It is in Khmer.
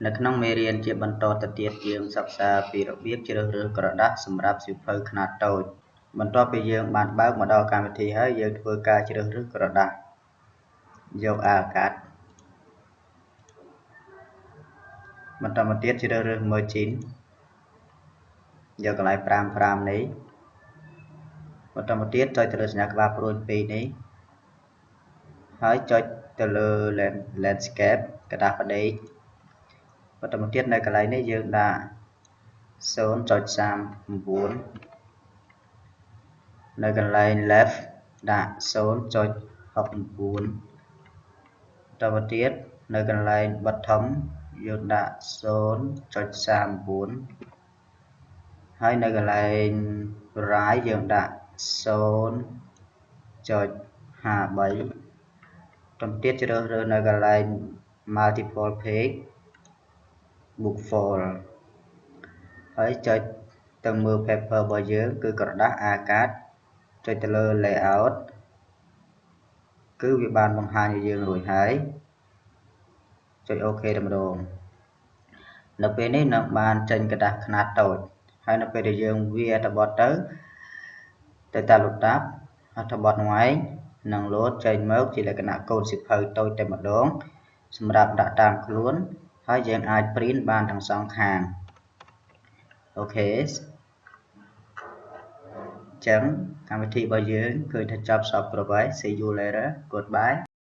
នៅក្នុងមេរៀនជាបន្តទៅទៀតយើងសិក្សាពីរបៀបជ្រើសរើសក្រដាសសម្រាប់សៀវភៅខ្នាតតូចបន្ទាប់ពីយើងបានបើកមកដល់កម្មវិធីហើយយើងធ្វើការជ្រើសរើសក្រដាសយកអាកាសបន្តមកទៀតជ្រើសរើស margin យកកន្លែង5នេះបន្តមកទៀតចុចទៅលើសញ្ញាក្បាលព្រួយ2នេះហើយចុចទៅលើ landscape ក្រដាសផ្ដេកបន្តមកទៀតនៅកន្លែងនេះយើងដាក់ 0.39 នៅកន្លែង left ដាក់ 0.69 បន្តមកទៀតនៅកន្លែង bottom យើងដាក់ 0.39 ហើយនៅកន្លែង right យើងដាក់ 0.53 បន្តទៀតជ្រើសរើសនៅកន្លែង multiple page book fold ហើយចុចទៅមើល paper របស់យើងគឺក្រដាស A4 ចុចទៅលើ layout គឺវាបានបង្ហាញឲ្យយើងរួចហើយចុច OK តែម្ដងនៅពេលនេះនឹងបានចេញក្រដាសខ្នាតតូចហើយនៅពេលដែលយើងវាអត្ថបទទៅតាមលំដាប់អត្ថបទនោះឯងនឹងលោតចេញមកជាលក្ខណៈកូដសៀវភៅតូចតែម្ដងសម្រាប់ដាក់តាមខ្លួនហើយយើងអាច print បានទាំងសងខាងអូខេអញ្ចឹងកម្មវិធីរបស់យើងឃើញថាចប់សពគ្រប់ហើយ See you later goodbye